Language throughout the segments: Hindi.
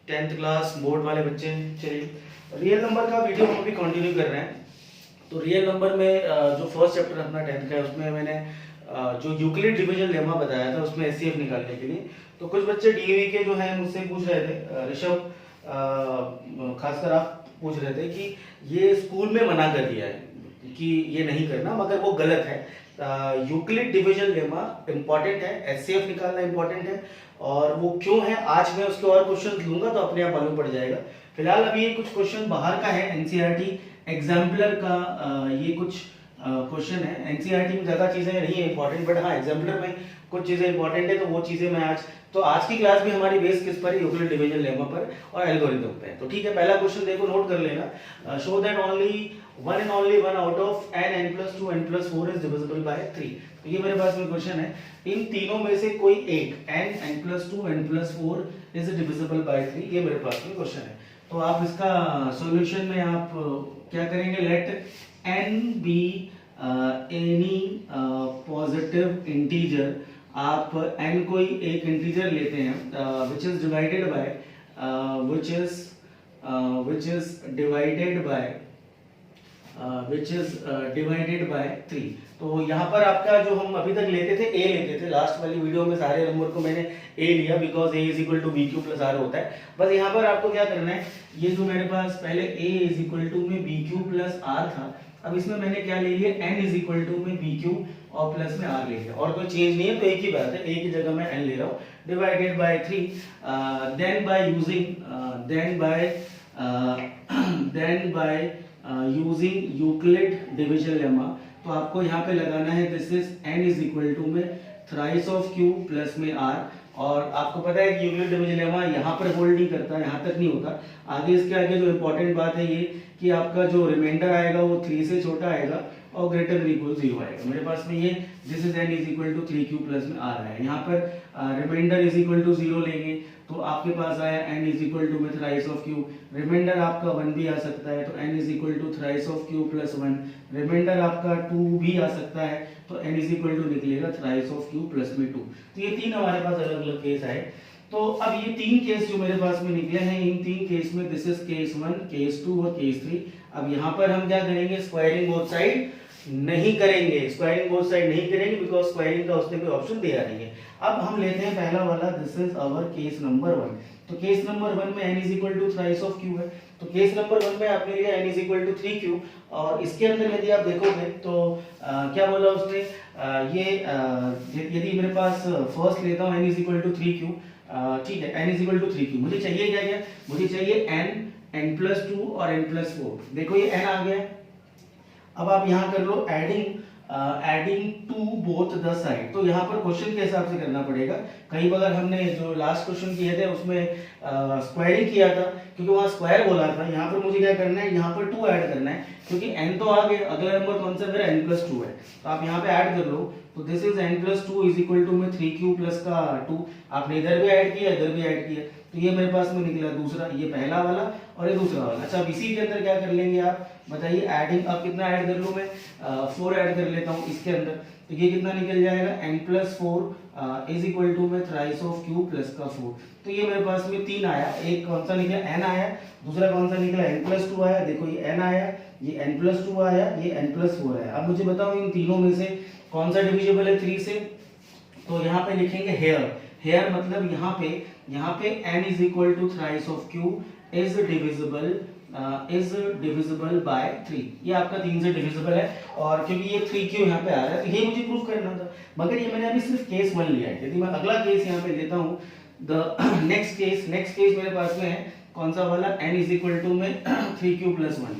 10th क्लास बोर्ड वाले बच्चे। चलिए, रियल नंबर का वीडियो हम अभी कंटिन्यू कर रहे हैं। तो रियल नंबर में जो फर्स्ट चैप्टर अपना 10th का है उसमें मैंने जो यूक्लिड डिवीजन लेमा बताया था उसमें एचसीएफ निकालने के लिए। तो कुछ बच्चे डीएवी के जो है मुझसे पूछ रहे थे, ऋषभ खासकर आप पूछ रहे थे कि ये स्कूल में मना कर दिया है कि ये नहीं करना, मगर वो गलत है। यूक्लिड डिवीजन लेमा इंपॉर्टेंट है, एचसीएफ निकालना इंपॉर्टेंट है, और वो क्यों है आज मैं उसके और क्वेश्चन लूंगा तो अपने आप मालूम पड़ जाएगा। फिलहाल अभी ये कुछ क्वेश्चन बाहर का है, एनसीईआरटी एग्जाम्पलर का ये कुछ क्वेश्चन है। एनसीईआरटी में ज़्यादा चीज़ें नहीं है इंपॉर्टेंट, बट हाँ एग्जाम्पलर में कुछ चीज़ें इंपॉर्टेंट है, तो वो चीज़ें मैं आज की क्लास भी हमारी बेस किस पर है, यूक्लिड डिवीजन लेमा पर और एल्गोरिथम पे है। तो ठीक है, पहला क्वेश्चन देखो, नोट कर लेना। Show that only one and only one out of n+2 n+4 is divisible by 3। तो ये मेरे पास में क्वेश्चन है, इन तीनों में से कोई एक n+2 n+4 is divisible by 3, ये मेरे पास में क्वेश्चन है। तो आप इसका सॉल्यूशन में आप क्या करेंगे, let n be any positive integer. आप n कोई एक इंटीजर लेते हैं विच इज डिवाइडेड बाय 3। तो यहाँ पर आपका जो हम अभी तक लेते थे a लेते थे, लास्ट वाली वीडियो में सारे नंबर को मैंने a लिया because a is equal to B Q plus R होता है। बस यहाँ पर आपको क्या करना है, ये जो मेरे पास पहले a इज इक्वल टू में बी क्यू प्लस आर था, अब इसमें मैंने क्या ले लिया, n इज इक्वल टू में बी क्यू और प्लस में r ले लिया, और कोई चेंज नहीं है तो एक ही बात है, a की जगह मैं n ले रहा हूँ, divided by 3। Then by using Euclid division lemma. तो आपको यहाँ पे लगाना है this is n is equal to में थ्राइस ऑफ q प्लस में r, और आपको पता है कि यूक्लिड डिवीजन लेमा यहाँ पर होल्ड नहीं करता, यहाँ तक नहीं होता। आगे इसके आगे जो इंपॉर्टेंट बात है ये कि आपका जो रिमाइंडर आएगा वो 3 से छोटा आएगा और ग्रेटर देन इक्वल 0 आएगा। मेरे पास में ये this is n is equal to 3q plus में r है। यहाँ पर रिमाइंडर इज इक्वल टू 0 लेंगे तो आपके पास आया n इज इक्वल टू में थ्राइस ऑफ q, रिमाइंडर आपका 1 भी आ सकता है तो n is equal to thrice of q plus 1, remainder आपका 2 भी आ सकता है तो n इज इक्वल टू निकलेगा थ्राइस ऑफ q प्लस में 2। तो ये तीन हमारे पास अलग अलग केस आए। तो अब ये तीन केस जो मेरे पास में निकले हैं, इन तीन केस में दिस इज केस 1, केस 2 और केस 3। अब यहाँ पर हम क्या करेंगे, स्क्वायरिंग बोथ साइड नहीं करेंगे, बिकॉज स्क्वायरिंग का उसने कोई ऑप्शन दिया नहीं है। अब हम लेते हैं पहला वाला, this is our case number 1। तो केस नंबर 1 में n is equal to thrice of q है, तो केस नंबर 1 में आपने लिया n is equal to 3q, और इसके अंदर यदि आप देखोगे तो क्या बोला उसने, यदि मेरे पास फर्स्ट लेता हूँ n is equal to 3q, ठीक है, n is equal to 3q, मुझे चाहिए क्या, मुझे चाहिए n+2 और n+4। देखो ये n आ गया है। अब आप यहाँ कर लो adding to both the side. तो यहाँ पर क्वेश्चन के हिसाब से करना पड़ेगा। कई बार हमने जो लास्ट क्वेश्चन किए थे उसमें स्क्वायरिंग किया था क्योंकि वहाँ स्क्वायर बोला था। यहाँ पर मुझे क्या करना है, यहाँ पर 2 ऐड करना है क्योंकि n तो आ गया, अगला नंबर कौन सा मेरा n+2 है, तो आप यहाँ पे ऐड कर लो। तो this is n+2 is equal to में 3q प्लस का 2, आपने इधर भी ऐड किया इधर भी ऐड किया, तो ये मेरे पास में निकला दूसरा, ये पहला वाला और ये दूसरा वाला। अच्छा, अब इसी के अंदर क्या कर लेंगे आप बताइए, एडिंग। अब कितना ऐड कर लूँ मैं, 4 ऐड कर लेता हूँ इसके अंदर, तो ये कितना निकल जाएगा, n+4 इज इक्वल टू में थ्राइस ऑफ q प्लस का 4। तो ये मेरे पास में 3 आया, एक कौन सा निकला n आया, दूसरा कौन सा निकला n+2 आया। देखो ये n आया, ये n+2 आया, ये n+4 आया। अब मुझे बताओ इन तीनों में से कौन सा डिविजिबल है 3 से, तो यहाँ पे लिखेंगे हेयर मतलब यहाँ पे n is equal to thrice of q is divisible by 3। ये आपका 3 से डिविजिबल है, और क्योंकि ये 3q यहाँ पे आ रहा है तो ये मुझे प्रूफ करना था, मगर ये मैंने अभी सिर्फ केस 1 लिया है। यदि मैं अगला केस यहाँ पे लेता हूँ, द नेक्स्ट केस मेरे पास में है कौन सा वाला, n इज इक्वल टू में 3q plus 1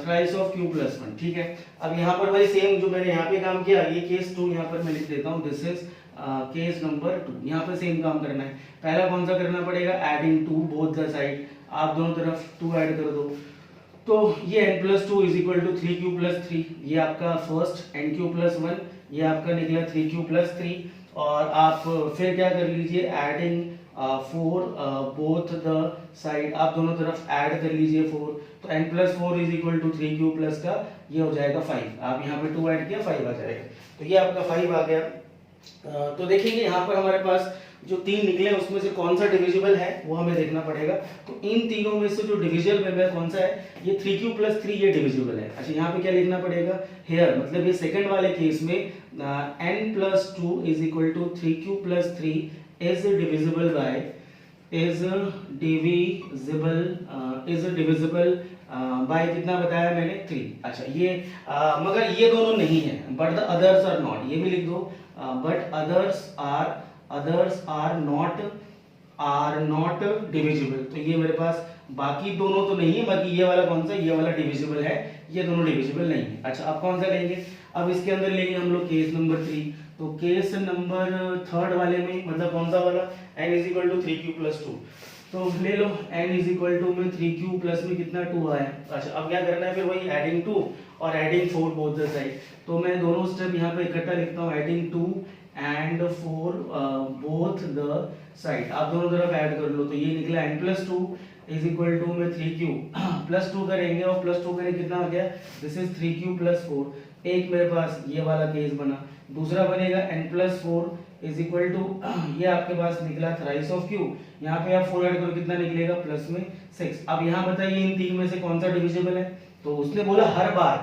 thrice of q plus 1, ठीक है। अब यहाँ पर वही सेम जो मैंने यहाँ पे काम किया, ये केस 2 यहाँ पर मैं लिख देता हूँ, दिस इज केस नंबर 2। यहाँ पर सेम काम करना है। पहला कौन सा करना पड़ेगा, adding to both the side, आप दोनों तरफ 2 ऐड कर दो, तो ये n+2 is equal to 3q plus 3, ये आपका फर्स्ट nq प्लस 1, ये आपका निकला 3q प्लस 3, और आप फिर क्या कर लीजिए, एडिंग 4 बोथ द साइड, आप दोनों तरफ ऐड कर लीजिए 4, तो n+4 is equal to 3q plus का ये हो जाएगा 5, आप यहाँ पे 2 ऐड किया 5 आ जाएगा, तो ये आपका 5 आ गया। तो देखेंगे यहाँ पर हमारे पास जो 3 निकले उसमें से कौन सा डिविजिबल है वो हमें देखना पड़ेगा। तो इन तीनों में से जो डिविजिबल मेंबर कौन सा है, ये 3q + 3 ये डिविजिबल है। अच्छा यहाँ पे क्या लिखना पड़ेगा, हेयर, मतलब ये सेकंड वाले केस में n + 2 = 3q + 3 is divisible bye कितना बताया मैंने, 3। अच्छा ये मगर ये दोनों नहीं है, but the others are not, ये भी लिख दो, but others are not divisible. तो ये मेरे पास बाकी दोनों तो नहीं है, बाकी ये वाला कौन सा, ये वाला डिविजिबल है, ये दोनों डिविजिबल नहीं है। अच्छा अब कौन सा लेंगे, अब इसके अंदर लेंगे हम लोग केस नंबर 3। तो केस नंबर 3 वाले में मतलब कौन सा वाला, n = 3q + 2। तो ले लो n = में 3q प्लस में कितना 2 आया। अच्छा अब क्या करना है, फिर वही एडिंग 2 और एडिंग 4 बोथ द साइड। तो मैं दोनों स्टेप यहाँ पे इकट्ठा लिखता हूँ, adding 2 and 4 both the side. आप दोनों तरफ ऐड कर लो, तो ये निकला n + 2 = में 3q + 2 करेंगे और +2 करेंगे कितना आ गया, दिस इज 3q + 4। एक मेरे पास ये वाला केस बना, दूसरा बनेगा n + 4 ये आपके पास निकला थ्राइस ऑफ q। यहाँ पे आप 4 ऐड करो कितना निकलेगा, प्लस में 6। अब यहाँ बताइए इन तीन में से कौन सा डिविजिबल है, तो उसने बोला हर बार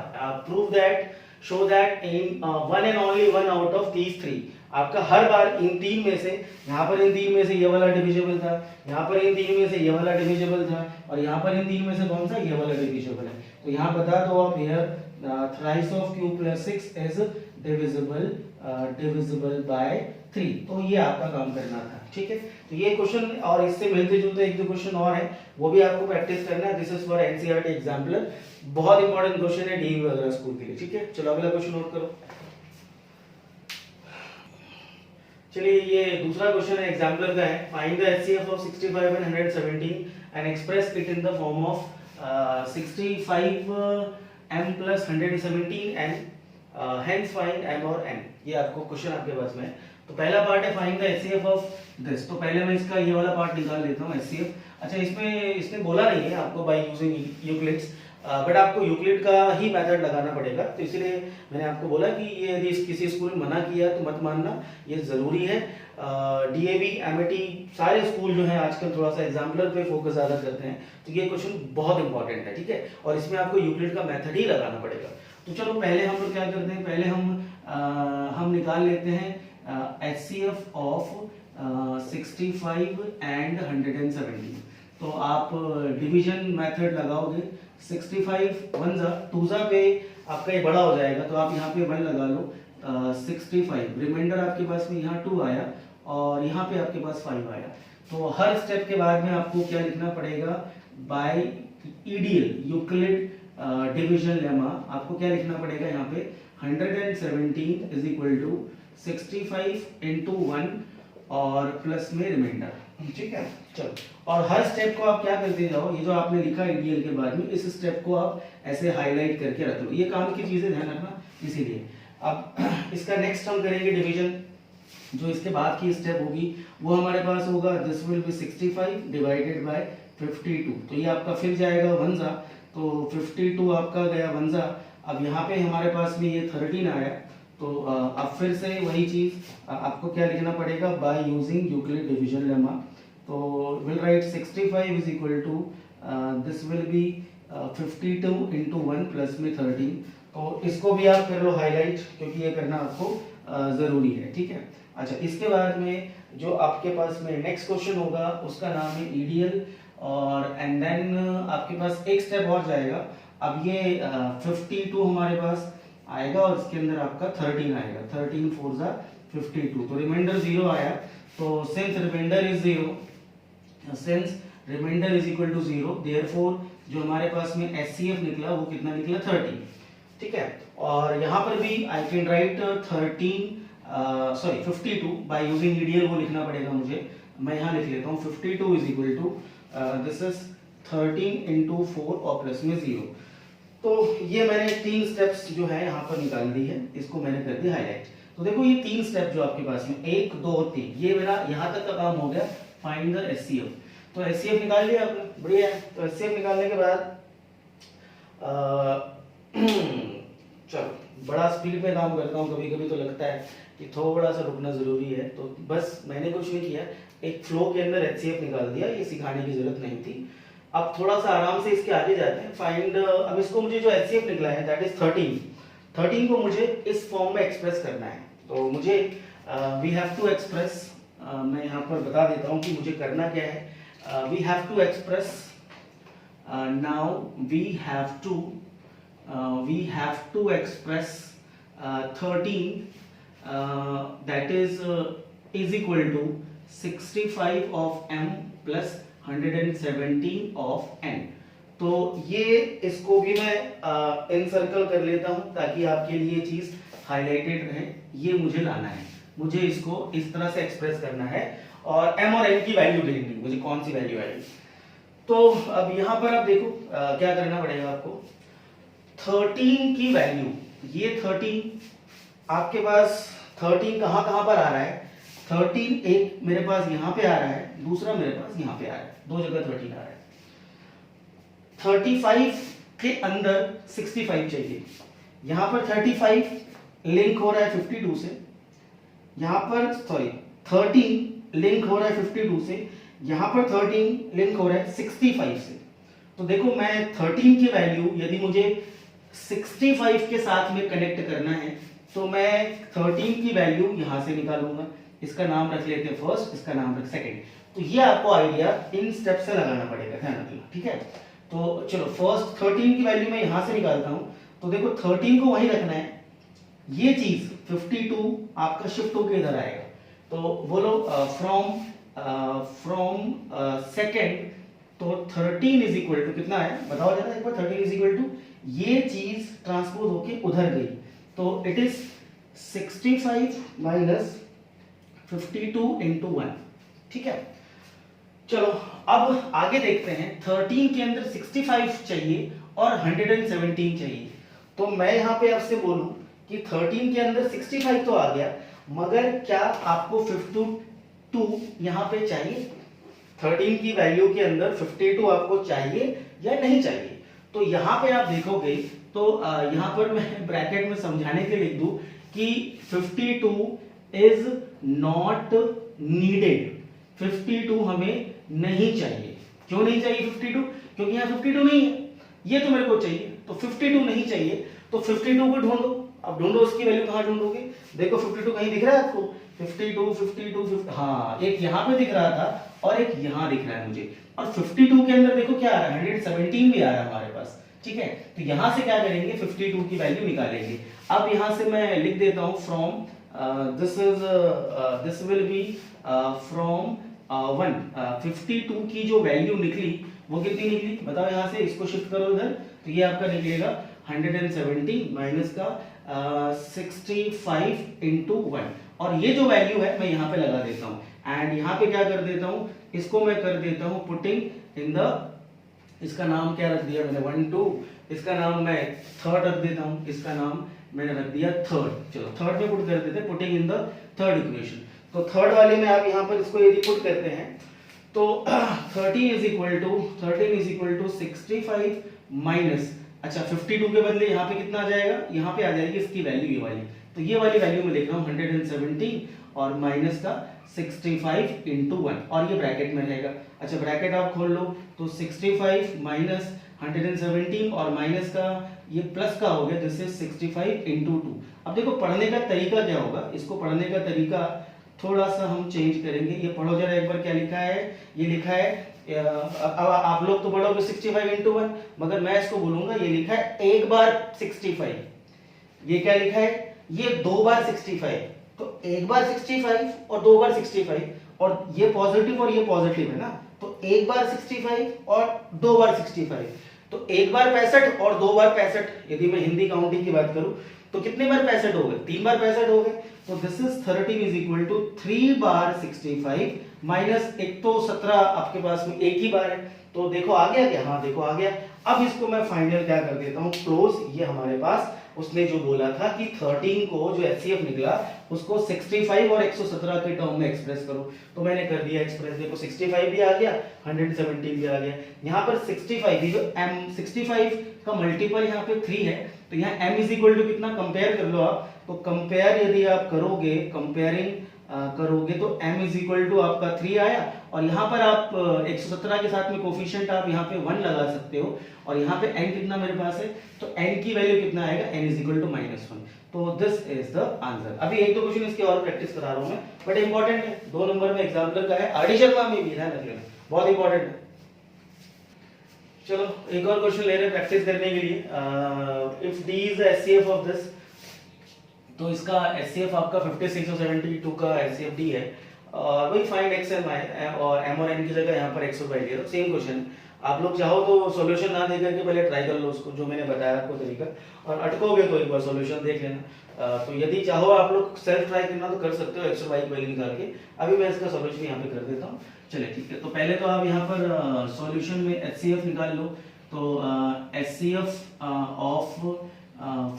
prove that, show that in one and only one out of these 3, आपका हर बार इन तीन में से, यहाँ पर इन तीन में से ये वाला डिविजिबल था, यहाँ पर इन तीन में से ये वाला डिविजिबल था, और यहाँ पर इन तीन में से कौन सा, ये वाला डिविजिबल है। तो यहाँ बता दो आप, here thrice of q + 6 is divisible by 3। तो ये आपका काम करना था, ठीक है। तो ये क्वेश्चन और इससे मिलते जुलते एक दो क्वेश्चन और है, वो भी आपको प्रैक्टिस करना है। This is for NCERT exemplar, बहुत इंपॉर्टेंट क्वेश्चन है डीई वगैरह स्कूल के लिए, ठीक है। चलो अगला क्वेश्चन नोट करो। चलिए ये दूसरा क्वेश्चन है एग्जाम्पलर का है, find the HCF of 65 and 117 and express it in the form of 65 m + 117 and hence find m और n। ये आपको क्वेश्चन आपके पास में है। तो पहला पार्ट है find the HCF of this. तो पहले मैं इसका ये वाला पार्ट निकाल लेता हूँ, एचसीएफ। अच्छा इसमें इसने बोला नहीं है आपको बाय यूजिंग यूक्लिड्स, बट आपको यूक्लिड का ही मेथड लगाना पड़ेगा। तो इसलिए मैंने आपको बोला कि ये यदि किसी स्कूल में मना किया तो मत मानना, ये जरूरी है। डीएवी एमएटी सारे स्कूल जो है आजकल थोड़ा सा एग्जाम्पलर पे फोकस ज्यादा करते हैं, तो ये क्वेश्चन बहुत इंपॉर्टेंट है, ठीक है। और इसमें आपको यूक्लिड का मेथड ही लगाना पड़ेगा। तो चलो पहले हम लोग क्या करते हैं, पहले हम निकाल लेते हैं एचसीएफ ऑफ 65 and 117। तो आप डिवीजन मेथड लगाओगे, 65 1 जा 2 जा पे आपका ये बड़ा हो जाएगा, तो आप यहाँ पे 1 लगा लो, 65 रिमाइंडर आपके पास में यहाँ 2 आया और यहाँ पे आपके पास 5 आया। तो हर स्टेप के बाद में आपको क्या लिखना पड़ेगा, by EDL Euclid division lemma आपको क्या लिखना पड़ेगा यहाँ पे, 117 = 65 × 1 और प्लस में रिमाइंडर, ठीक है। चलो और हर स्टेप को आप क्या करते जाओ, ये जो आपने लिखा ईडीएल के बाद में, इस स्टेप को आप ऐसे हाईलाइट करके रख लो, ये काम की चीजें ध्यान रखना इसीलिए। अब इसका नेक्स्ट हम करेंगे डिवीजन, जो इसके बाद की स्टेप होगी वो हमारे पास होगा, this will B 65 divided by 52। तो ये आपका फिर जाएगा 1 जा, तो 52 आपका गया 1 जा। अब यहाँ पे हमारे पास में ये 13 आया, तो अब फिर से वही चीज आपको क्या लिखना पड़ेगा, by using Euclid division lemma. तो will write 65 = this will be 52 × 1 plus में 13। तो इसको भी आप कर लो हाईलाइट, क्योंकि ये करना आपको जरूरी है, ठीक है। अच्छा इसके बाद में जो आपके पास में नेक्स्ट क्वेश्चन होगा उसका नाम है ईडीएल, और एंड देन आपके पास एक स्टेप और जाएगा। अब ये 52 हमारे पास आएगा और इसके अंदर आपका 13 आएगा, 13 4 जा 52, तो रिमाइंडर 0 आया। तो since remainder is 0, since remainder is equal to 0, therefore जो हमारे पास में एचसीएफ निकला वो कितना निकला, 13, ठीक है। और यहाँ पर भी I can write 52 bye using EDL, वो लिखना पड़ेगा मुझे, मैं यहाँ लिख लेता हूँ 52 = दिस इज 13 × 4 और प्लस में 0। तो ये मैंने 3 स्टेप्स जो है यहाँ पर निकाल दी है, इसको मैंने कर दिया हाईलाइट। तो देखो ये 3 स्टेप जो आपके पास में 1 2 3, ये मेरा यहाँ तक का काम हो गया, फाइंड द एचसीएफ। तो एचसीएफ निकाल लिया आपने, बढ़िया है। तो एचसीएफ निकालने के बाद चलो बड़ा स्पीड पे काम करता हूँ, कभी कभी तो लगता है कि थोड़ा सा रुकना ज़रूरी है, तो बस मैंने कुछ नहीं किया, एक फ्लो के अंदर HCF निकाल दिया, ये सिखाने की ज़रूरत नहीं थी। अब थोड़ा सा आराम से इसके आगे जाते हैं। फाइंड, अब इसको मुझे जो HCF निकला है दैट इज 13 को मुझे इस फॉर्म में एक्सप्रेस करना है। तो मुझे वी हैव टू एक्सप्रेस, मैं यहाँ पर बता देता हूँ कि मुझे करना क्या है। We have to express, now we have to express 13 that is equal to 65 of m plus 117 of n। तो ये इसको भी मैं इनसर्कल कर लेता हूं ताकि आपके लिए चीज हाईलाइटेड रहे। ये मुझे लाना है, मुझे इसको इस तरह से एक्सप्रेस करना है और m और n की वैल्यू देखनी है, मुझे कौन सी वैल्यू आएगी। तो अब यहां पर आप देखो क्या करना पड़ेगा आपको। 13 की वैल्यू, ये 13 आपके पास 13 कहां कहां पर आ रहा है। 13 एक मेरे पास यहां पे आ रहा है, दूसरा मेरे पास यहां पे आ रहा है, दो जगह 13 आ रहा है। 35 के अंदर 65 चाहिए, यहां पर 35 लिंक हो रहा है 52 से, यहां पर 13 लिंक हो रहा है 52 से, यहां पर 13 लिंक हो रहा है 65 से। तो देखो मैं 13 की वैल्यू यदि मुझे 65 के साथ में कनेक्ट करना है तो मैं 13 की वैल्यू यहां से निकालूंगा, इसका नाम रख लेते हैं फर्स्ट, इसका नाम रख सेकंड। तो ये आपको आइडिया इन स्टेप से लगाना पड़ेगा, ध्यान रखना, ठीक है। तो चलो फर्स्ट 13 की वैल्यू मैं यहां से निकालता हूं। तो देखो 13 को वहीं रखना है, ये चीज 52 आपका शिफ्ट होकर इधर आएगा। तो बोलो फ्रॉम सेकंड, तो 13 इज इक्वल टू कितना है बताओ जरा एक बार। 13 इज इक्वल टू, ये चीज ट्रांसपोज होके उधर गई, तो इट इज 65 माइनस 52 इंटू 1, ठीक है। चलो अब आगे देखते हैं। 13 के अंदर 65 चाहिए और 117 चाहिए। तो मैं यहां पे आपसे बोलूं कि 13 के अंदर 65 तो आ गया, मगर क्या आपको 52 यहां पे चाहिए? 13 की वैल्यू के अंदर 52 आपको चाहिए या नहीं चाहिए? तो यहां पे आप देखोगे तो यहां पर मैं ब्रैकेट में समझाने के लिए लिख दूं कि 52 इज नॉट नीडेड। 52 हमें नहीं चाहिए। क्यों नहीं चाहिए 52? क्योंकि यहाँ 52 नहीं है, ये तो मेरे को चाहिए, तो 52 नहीं चाहिए। तो 52 को ढूंढो। अब ढूंढो, उसकी वैल्यू कहाँ ढूंढोगे? देखो 52 कहीं दिख रहा है आपको? 52 हाँ, एक यहाँ पे दिख रहा था और एक यहाँ दिख रहा है मुझे। और 52 के अंदर देखो क्या आ रहा है, 117 भी आ रहा है हमारे पास, ठीक है। तो यहाँ से क्या करेंगे, 52 की वैल्यू निकालेंगे। अब यहाँ से मैं लिख देता हूँ from this will B from 1। 52 की जो वैल्यू निकली वो कितनी निकली बताओ। यहाँ से इसको शिफ्ट करो इधर, तो ये आपका निकलेगा 170 माइनस का 65 इंटू 1। और ये जो वैल्यू है मैं यहाँ पे लगा देता हूँ। एंड यहाँ पे क्या कर देता हूँ, इसको मैं कर देता हूँ पुटिंग इन द, इसका नाम क्या रख दिया मैंने, 1 2, इसका नाम मैं थर्ड रख देता हूँ, इसका नाम मैंने रख दिया थर्ड। चलो थर्ड में पुट कर देते हैं, putting in the third equation. तो थर्ड वाले में आप यहाँ पर इसको यदि पुट करते हैं तो 13 इज इक्वल टू 65 माइनस, अच्छा 52 के बदले यहाँ पे कितना आ जाएगा, यहाँ पे आ जाएगी इसकी वैल्यू ये वाली। तो ये वाली वैल्यू में लिख रहा हूँ 117 और माइनस का 65 इंटू 1, और ये ब्रैकेट में रहेगा। अच्छा ब्रैकेट आप खोल लो, तो 65 माइनस 117 और माइनस का ये प्लस का हो गया, दिस इज 65 इंटू 2। अब देखो पढ़ने का तरीका क्या होगा, इसको पढ़ने का तरीका थोड़ा सा हम चेंज करेंगे। ये पढ़ो जरा एक बार, क्या लिखा है, ये लिखा है अब आप लोग तो पढ़ोगे 65 इंटू 1, मगर मैं इसको बोलूंगा ये लिखा है एक बार 65। ये क्या लिखा है, ये दो बार 65। तो एक बार 65 और दो बार 65, और ये पॉजिटिव और ये पॉजिटिव है ना, तो एक बार 65 और दो बार 65, तो एक बार 65 और दो बार 65। यदि मैं हिंदी काउंटिंग की बात करूं तो कितने बार 65 हो गए, 3 बार 65 हो गए। तो this is 13 is equal to 3 बार 65 माइनस, एक तो 17 आपके पास में एक ही बार है, तो देखो आ गया क्या, हाँ देखो आ गया। अब इसको मैं फाइनल क्या कर देता हूं, क्लोज। ये हमारे पास उसने जो बोला था कि 13 को जो HCF निकला उसको 65 और 117 के टर्म में एक्सप्रेस करो, तो मैंने कर दिया एक्सप्रेस। देखो 65 भी आ गया, 117 भी आ गया। यहाँ पर 65 जो M65 का मल्टीपल यहाँ पे 3 है, तो यहाँ M इज इक्वल टू कितना, कंपेयर कर लो आप, तो कंपेयर यदि आप करोगे, कंपेयरिंग करोगे तो m इज इक्वल टू आपका 3 आया, और यहाँ पर आप 117 के साथ में कोफिशिएंट आप यहाँ पे 1 लगा सकते हो, और यहाँ पे n कितना मेरे पास है, तो n की वैल्यू कितना आएगा, n इज इक्वल टू -1। तो दिस इज द आंसर। अभी एक दो क्वेश्चन इसके और प्रैक्टिस करा रहा हूँ मैं, बट इंपॉर्टेंट है, 2 नंबर में एग्जाम्पल का है, एडिशन में भी ध्यान रखना, बहुत इंपॉर्टेंट है। चलो एक और क्वेश्चन ले रहे हैं प्रैक्टिस करने के लिए। If d is the HCF of this, तो इसका HCF आपका 56 और 72 का HCF D है, और वही फाइंड x and y, और m और n की जगह यहाँ पर x और y दिया, सेम क्वेश्चन। आप लोग चाहो तो सॉल्यूशन ना देकर के पहले ट्राई कर लो उसको, जो मैंने बताया आपको तरीका, और अटकोगे तो एक बार सॉल्यूशन देख लेना। तो यदि चाहो आप लोग सेल्फ ट्राई करना तो कर सकते हो, x और y की वैल्यू निकाल के। अभी मैं इसका सॉल्यूशन यहाँ पे कर देता हूँ। चलिए ठीक है, तो पहले तो आप यहाँ पर सॉल्यूशन में HCF निकाल लो। तो HCF ऑफ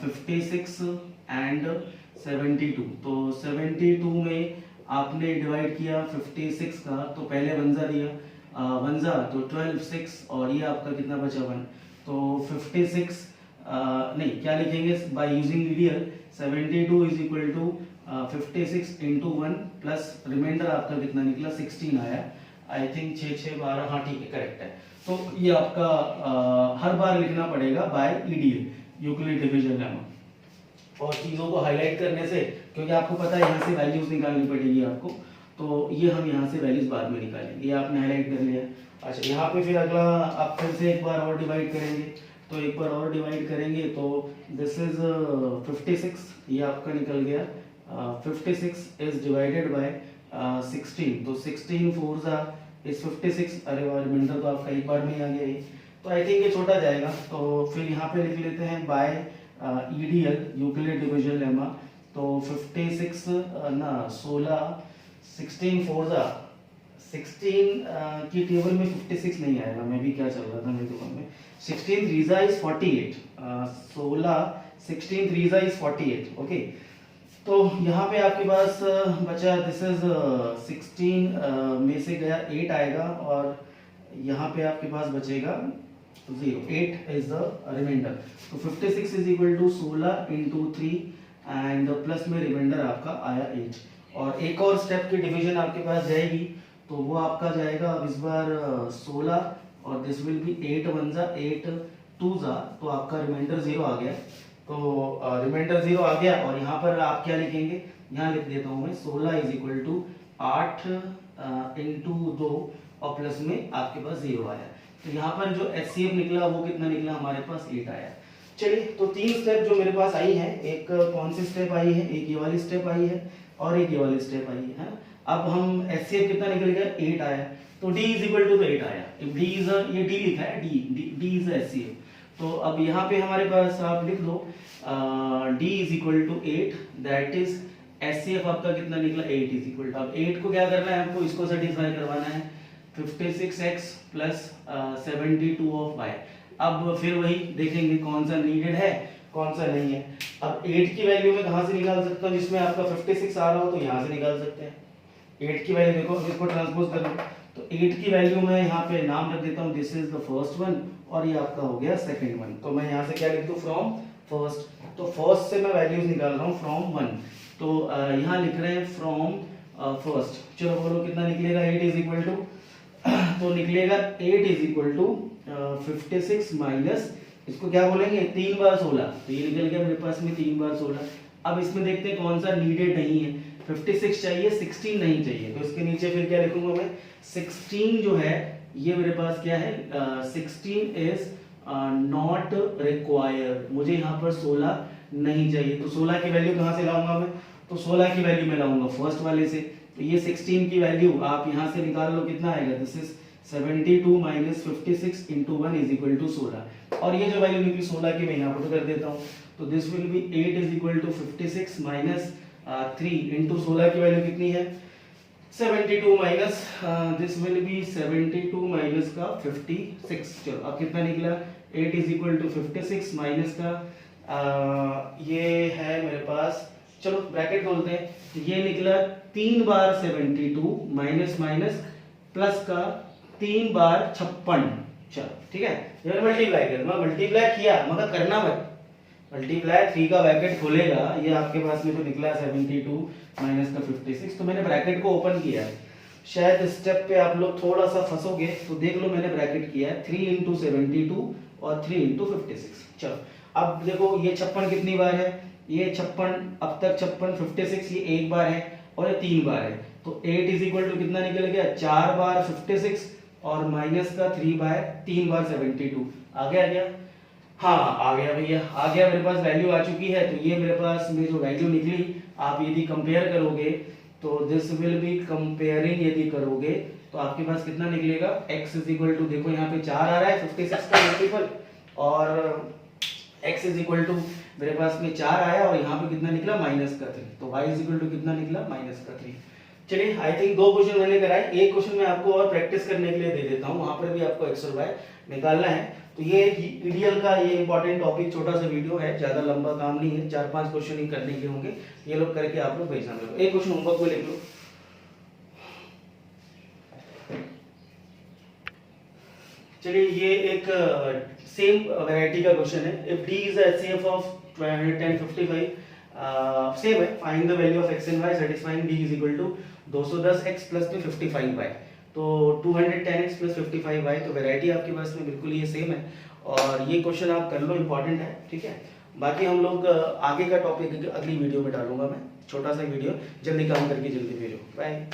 56 एंड 72, तो 72 में आपने डिवाइड किया 56 का, तो पहले वंजा दिया, वंजा तो 12 6, और ये आपका कितना बचा 1, तो 56 नहीं क्या लिखेंगे by using EDL, 72 is equal to 56 into 1 plus remainder आपका कितना निकला 16 आया, आई थिंक 6 6 12, हाँ ठीक है करेक्ट है। तो ये आपका हर बार लिखना पड़ेगा by EDL, Euclid division lemma, और चीज़ों को हाईलाइट करने से, क्योंकि आपको पता है यहाँ से वैल्यूज निकालनी पड़ेगी आपको, तो ये हम यहाँ से वैल्यूज बाद में निकालेंगे, ये आपने हाईलाइट कर लिया। अच्छा यहाँ पे फिर अगला आप फिर से एक बार और डिवाइड करेंगे, तो एक बार और डिवाइड करेंगे, तो दिस इज 56, ये आपका निकल गया 56 इज डिवाइडेड बाय 16, तो 16 4 ज़ा इज 56, अरे वाह रिमाइंडर तो आपका एक बार में ही आ गया ये, तो आई थिंक ये छोटा जाएगा, तो फिर यहाँ पे लिख लेते हैं by EDL Euclid division lemma, तो 56 ना 16 16 4 ज़ा 16 की टेबल में 56 नहीं आएगा, मैं भी क्या चल रहा था मेरे दिमाग में, 16 3 ज़ा इज 48, 16 16 3 ज़ा इज 48, ओके। तो यहाँ पे आपके पास बचा, दिस इज 16 में से गया 8 आएगा, और यहाँ पे आपके पास बचेगा 0, 8 is the remainder, तो 56 is equal to 16 into 3 and plus में रिमाइंडर आपका आया 8, और एक और स्टेप की डिवीजन आपके पास जाएगी, तो वो आपका जाएगा अब इस बार 16, और दिस विल बी 8 1 ज़ा 8 2 ज़ा, तो आपका रिमाइंडर 0 आ गया, तो रिमाइंडर 0 आ गया, और यहाँ पर आप क्या लिखेंगे, यहाँ लिख देता हूँ मैं 16 इज इक्वल टू 8 इंटू 2, और प्लस में आपके पास 0 आया, तो यहाँ पर जो HCF निकला वो कितना निकला, हमारे पास 8 आया। चलिए तो 3 स्टेप जो मेरे पास आई है, एक कौन सी स्टेप आई है, एक ये वाली स्टेप आई है, और एक ये वाली स्टेप आई है। अब हम HCF कितना निकल गया, 8 आया, तो D इज इक्वल टू 8 आया, इफ D इज ये D लिखा है, D इज HCF, तो अब यहाँ पे हमारे पास आप लिख दो D is equal to 8, that is HCF आपका कितना निकला, 8 इज इक्वल टू, अब 8 को क्या करना है आपको, इसको सेटिस्फाई करवाना है, 56x प्लस 72 ऑफ y। अब फिर वही देखेंगे कौन सा नीडेड है कौन सा नहीं है। अब 8 की वैल्यू में कहाँ से निकाल सकता हूँ, जिसमें आपका 56 आ रहा हो, तो यहाँ से निकाल सकते हैं 8 की वैल्यू। देखो इसको ट्रांसपोज कर लो, तो 8 की वैल्यू में यहाँ पे नाम रख देता हूँ, this is the first one, और ये आपका हो गया सेकंड वन, तो मैं यहाँ से क्या लिख दूँ, फ्रॉम फर्स्ट, तो फर्स्ट से मैं वैल्यूज निकाल रहा हूँ फ्रॉम 1, तो यहाँ लिख रहे हैं फ्रॉम फर्स्ट। चलो बोलो कितना निकलेगा, 8 इज इक्वल टू, तो निकलेगा 8 इज इक्वल टू 56 माइनस, इसको क्या बोलेंगे 3 बार 16, तो ये निकल गया मेरे पास में 3 बार 16। अब इसमें देखते हैं कौन सा नीडेड नहीं है, 56 चाहिए 16 नहीं चाहिए, तो इसके नीचे फिर क्या लिखूंगा मैं, 16 जो है ये मेरे पास क्या है, 16 इज नॉट रिक्वायर्ड, मुझे यहाँ पर 16 नहीं चाहिए, तो 16 की वैल्यू कहाँ से लाऊंगा मैं, तो 16 की वैल्यू मैं लाऊंगा फर्स्ट वाले से, तो ये 16 की वैल्यू आप यहाँ से निकाल लो, कितना आएगा, this is 72 minus 56 into 1 is equal to 16, और ये जो वैल्यू निकली 16 की मैं यहाँ पुट कर देता हूँ, तो this will be 8 is equal to 56 minus 3 into 16 की वैल्यू कितनी है 72 minus this will be 72 minus का 56। चलो अब कितना निकला, 8 इज इक्वल टू 56 माइनस का ये है मेरे पास, चलो ब्रैकेट खोलते हैं, तो ये निकला 3 बार 72 माइनस माइनस प्लस का 3 बार 56। चलो ठीक है, ये मल्टीप्लाई कर, मैं मल्टीप्लाई किया मगर करना मत, मल्टीप्लाई 3 का ब्रैकेट खोलेगा, ये आपके पास में तो निकला 72 माइनस का 56, तो मैंने ब्रैकेट को ओपन किया है। शायद स्टेप पे आप लोग थोड़ा सा फंसोगे, तो देख लो मैंने ब्रैकेट किया है 3 इंटू 72 और 3 इंटू 56। चलो अब देखो ये 56 कितनी बार है, ये 56 अब तक 56 56 ये एक बार है और ये 3 बार है, तो 8 इज इक्वल टू कितना निकल गया, 4 बार 56 और माइनस का 3 बार 72 आ गया। हाँ आ गया भैया, आ गया, मेरे पास वैल्यू आ चुकी है। तो ये मेरे पास में जो वैल्यू निकली, आप यदि कंपेयर करोगे तो दिस विल बी कंपेयरिंग, यदि करोगे तो आपके पास कितना निकलेगा, x इज इक्वल टू, देखो यहाँ पे 4 आ रहा है 56 का मल्टीपल, और x इज इक्वल टू मेरे पास में 4 आया और यहाँ पे कितना निकला माइनस का 3, तो y इज इक्वल टू कितना निकला माइनस का 3। चलिए आई थिंक 2 क्वेश्चन मैंने कराए, एक क्वेश्चन मैं आपको और प्रैक्टिस करने के लिए दे देता हूँ, वहां पर भी आपको x और y निकालना है। तो ये ईडीएल का ये इंपॉर्टेंट टॉपिक, छोटा सा वीडियो है, ज्यादा लंबा काम नहीं है, 4-5 क्वेश्चन ही करने के होंगे, ये लोग करके आप लोग भेजना मेरे को। एक क्वेश्चन होमवर्क में लिख लो। चलिए ये एक सेम वैरायटी का क्वेश्चन है, if d is the HCF of 255, same है, find the value of x and y satisfying d is equal to 210x plus में 55y, तो 210x प्लस 55y, तो वैरायटी आपके पास में बिल्कुल ये सेम है, और ये क्वेश्चन आप कर लो, इंपॉर्टेंट है, ठीक है। बाकी हम लोग आगे का टॉपिक अगली वीडियो में डालूंगा मैं, छोटा सा वीडियो, जल्दी काम करके जल्दी भेजो, बाय।